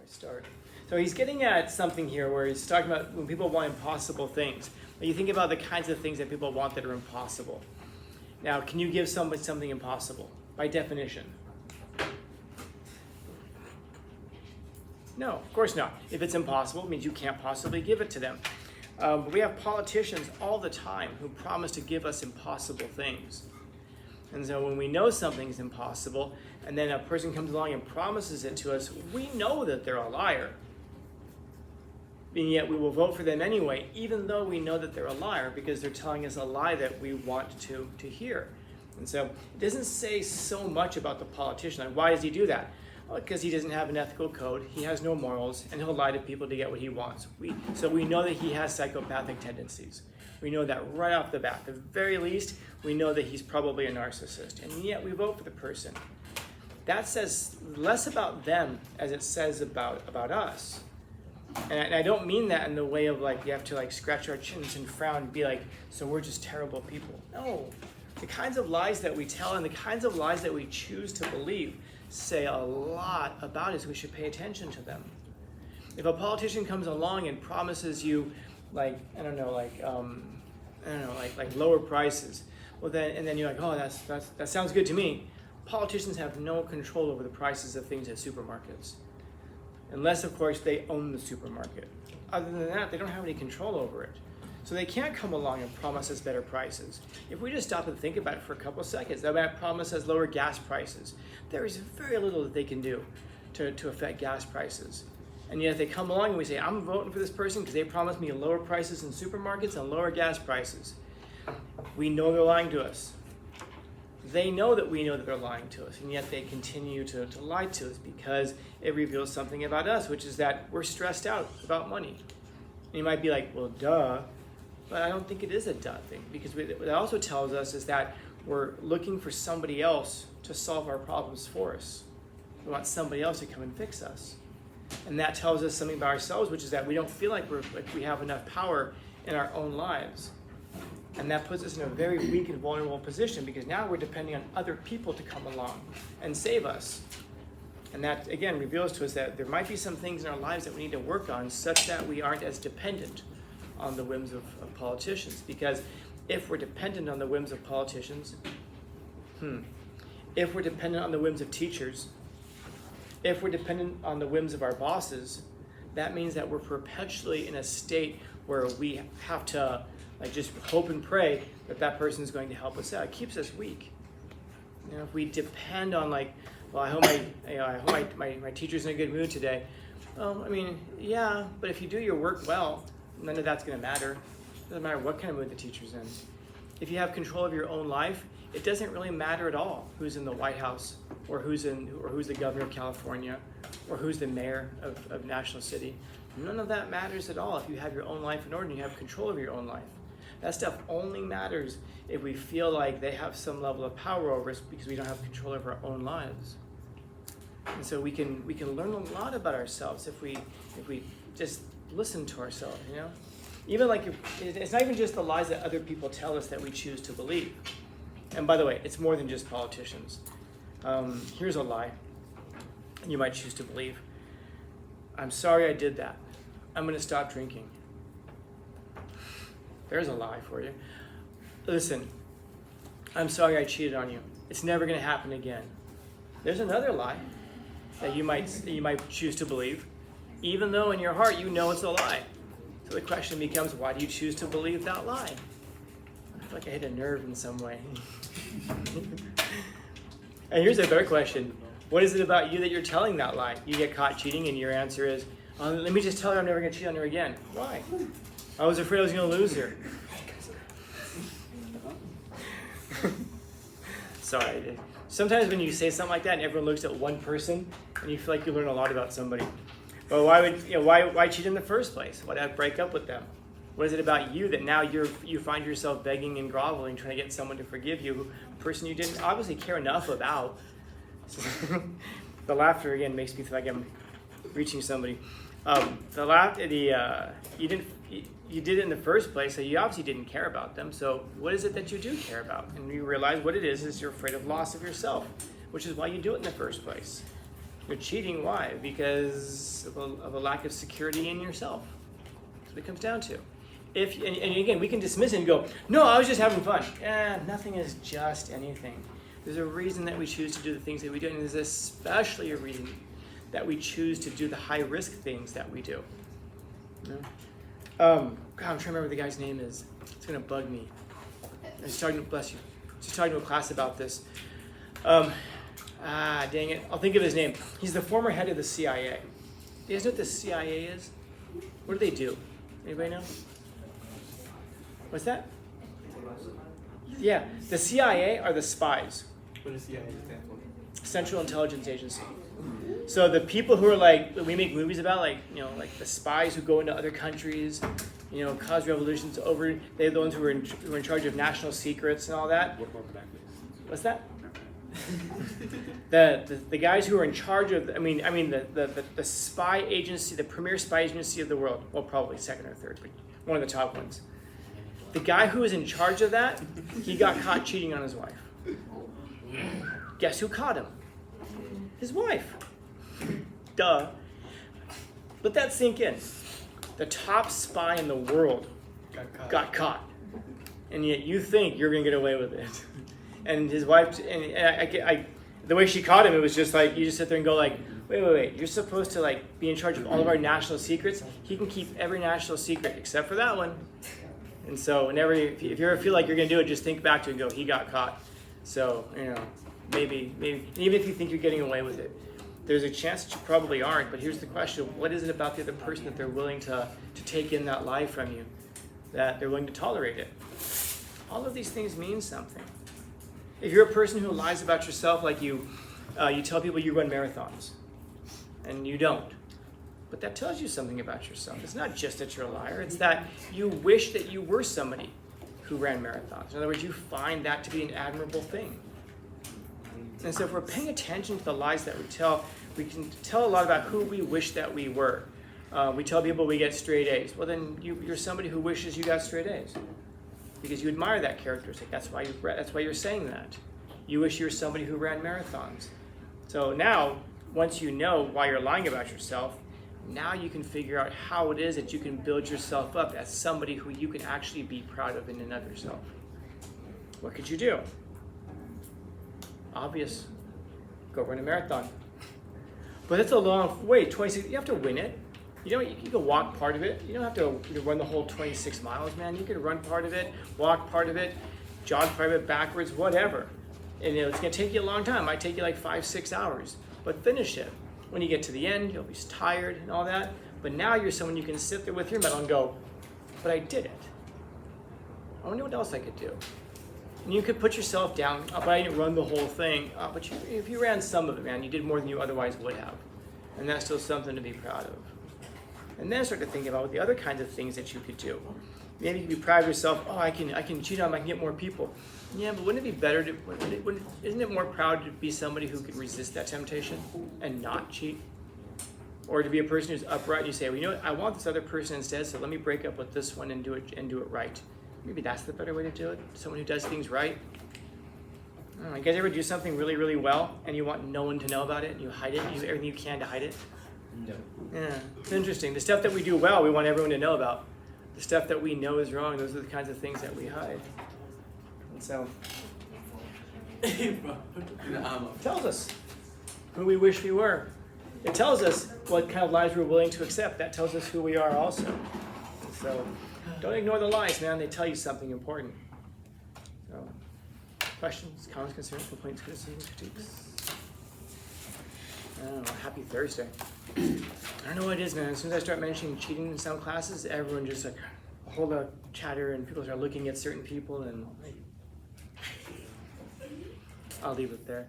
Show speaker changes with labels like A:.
A: Start. So he's getting at something here where he's talking about when people want impossible things. You think about the kinds of things that people want that are impossible. Now, can you give somebody something impossible by definition? No, of course not. If it's impossible, it means you can't possibly give it to them. But we have politicians all the time who promise to give us impossible things. And so when we know something's impossible, and then a person comes along and promises it to us, we know that they're a liar. And yet we will vote for them anyway, even though we know that they're a liar, because they're telling us a lie that we want to hear. And so it doesn't say so much about the politician. Like, why does he do that? Well, because he doesn't have an ethical code, he has no morals, and he'll lie to people to get what he wants. So we know that he has psychopathic tendencies. We know that right off the bat. At the very least, we know that he's probably a narcissist, and yet we vote for the person. That says less about them as it says about us. And I don't mean that in the way of like you have to like scratch our chins and frown and be like, so we're just terrible people. No. The kinds of lies that we tell and the kinds of lies that we choose to believe say a lot about us. We should pay attention to them. If a politician comes along and promises you like lower prices, well then you're like, oh, that sounds good to me. Politicians have no control over the prices of things at supermarkets. Unless, of course, they own the supermarket. Other than that, they don't have any control over it. So they can't come along and promise us better prices. If we just stop and think about it for a couple of seconds, they might promise us lower gas prices. There is very little that they can do to affect gas prices. And yet they come along and we say, I'm voting for this person because they promised me lower prices in supermarkets and lower gas prices. We know they're lying to us. They know that we know that they're lying to us, and yet they continue to lie to us because it reveals something about us, which is that we're stressed out about money. And you might be like, well, duh, but I don't think it is a duh thing, because what it also tells us is that we're looking for somebody else to solve our problems for us. We want somebody else to come and fix us. And that tells us something about ourselves, which is that we don't feel like we have enough power in our own lives. And that puts us in a very weak and vulnerable position because now we're depending on other people to come along and save us. And that, again, reveals to us that there might be some things in our lives that we need to work on such that we aren't as dependent on the whims of politicians. Because if we're dependent on the whims of politicians, if we're dependent on the whims of teachers, if we're dependent on the whims of our bosses, that means that we're perpetually in a state where we have to just hope and pray that person is going to help us out. It keeps us weak. If we depend on I hope my teacher's in a good mood today. Well, yeah, but if you do your work well, none of that's going to matter. It doesn't matter what kind of mood the teacher's in. If you have control of your own life, it doesn't really matter at all who's in the White House or who's the governor of California or who's the mayor of National City. None of that matters at all if you have your own life in order and you have control of your own life. That stuff only matters if we feel like they have some level of power over us because we don't have control over our own lives. And so we can learn a lot about ourselves if we just listen to ourselves, Even it's not even just the lies that other people tell us that we choose to believe. And by the way, it's more than just politicians. Here's a lie you might choose to believe. I'm sorry I did that. I'm going to stop drinking. There's a lie for you. Listen, I'm sorry I cheated on you. It's never going to happen again. There's another lie that you might choose to believe, even though in your heart you know it's a lie. So the question becomes, why do you choose to believe that lie? I feel like I hit a nerve in some way. And here's a better question. What is it about you that you're telling that lie? You get caught cheating and your answer is, let me just tell her I'm never going to cheat on her again. Why? I was afraid I was going to lose her. Sorry. Sometimes when you say something like that and everyone looks at one person and you feel like you learn a lot about somebody. But why cheat in the first place? Why not break up with them? What is it about you that now you find yourself begging and groveling, trying to get someone to forgive you, a person you didn't obviously care enough about? The laughter again makes me feel like I'm reaching somebody. You did it in the first place, so you obviously didn't care about them. So what is it that you do care about? And you realize what it is you're afraid of loss of yourself, which is why you do it in the first place. You're cheating, why? Because of a lack of security in yourself. That's what it comes down to. And again, we can dismiss it and go, no, I was just having fun. Nothing is just anything. There's a reason that we choose to do the things that we do, and there's especially a reason that we choose to do the high-risk things that we do. You know? God, I'm trying to remember what the guy's name is. It's going to bug me. Bless you. Just talking to a class about this. Dang it. I'll think of his name. He's the former head of the CIA. You guys know what the CIA is? What do they do? Anybody know? What's that? Yeah, the CIA are the spies.
B: What does CIA stand for?
A: Central Intelligence Agency. So the people who are like, we make movies about, like, you know, like the spies who go into other countries, you know, cause revolutions over, they're the ones who are in charge of national secrets and all that.
B: What about black list?
A: What's that? the guys who are in charge of, the spy agency, the premier spy agency of the world, well, probably second or third, but one of the top ones. The guy who was in charge of that, he got caught cheating on his wife. Guess who caught him? His wife. Duh. Let that sink in. The top spy in the world got caught. And yet you think you're going to get away with it. And his wife, the way she caught him, it was just like, you just sit there and go like, wait, you're supposed to like be in charge of all of our national secrets. He can keep every national secret except for that one. And so if you ever feel like you're going to do it, just think back to it and go, he got caught. So, you know, maybe, even if you think you're getting away with it, there's a chance that you probably aren't. But here's the question: what is it about the other person that they're willing to take in that lie from you, that they're willing to tolerate it? All of these things mean something. If you're a person who lies about yourself, like you tell people you run marathons, and you don't, but that tells you something about yourself. It's not just that you're a liar, it's that you wish that you were somebody who ran marathons. In other words, you find that to be an admirable thing. And so if we're paying attention to the lies that we tell, we can tell a lot about who we wish that we were. We tell people we get straight A's. Well, then you're somebody who wishes you got straight A's, because you admire that characteristic. That's why you're saying that. You wish you were somebody who ran marathons. So now, once you know why you're lying about yourself, now you can figure out how it is that you can build yourself up as somebody who you can actually be proud of in and of yourself. What could you do? Obvious. Go run a marathon. But that's a long way. 26. You have to win it. You know, you can walk part of it. You don't have to run the whole 26 miles, man. You can run part of it, walk part of it, jog part of it backwards, whatever. And it's going to take you a long time. It might take you like 5-6 hours. But finish it. When you get to the end, you'll be tired and all that. But now you're someone you can sit there with your medal and go, but I did it. I wonder what else I could do. And you could put yourself down, but I didn't run the whole thing. But if you ran some of it, man, you did more than you otherwise would have. And that's still something to be proud of. And then start to think about the other kinds of things that you could do. Maybe you could be proud of yourself. Oh, I can cheat on them, I can get more people. Yeah, but wouldn't it be better isn't it more proud to be somebody who could resist that temptation and not cheat? Or to be a person who's upright and you say, well, you know what, I want this other person instead, so let me break up with this one and do it right. Maybe that's the better way to do it. Someone who does things right. I don't know, you guys ever do something really, really well and you want no one to know about it and you hide it, you do everything you can to hide it?
B: No.
A: Yeah, it's interesting. The stuff that we do well, we want everyone to know about. The stuff that we know is wrong, those are the kinds of things that we hide. And so, it tells us who we wish we were. It tells us what kind of lies we're willing to accept. That tells us who we are also. And so, don't ignore the lies, man. They tell you something important. So, questions, comments, concerns, complaints, criticisms, critiques? I don't know, happy Thursday. I don't know what it is, man. As soon as I start mentioning cheating in some classes, everyone just like a whole lot of chatter and people start looking at certain people and I'll leave it there.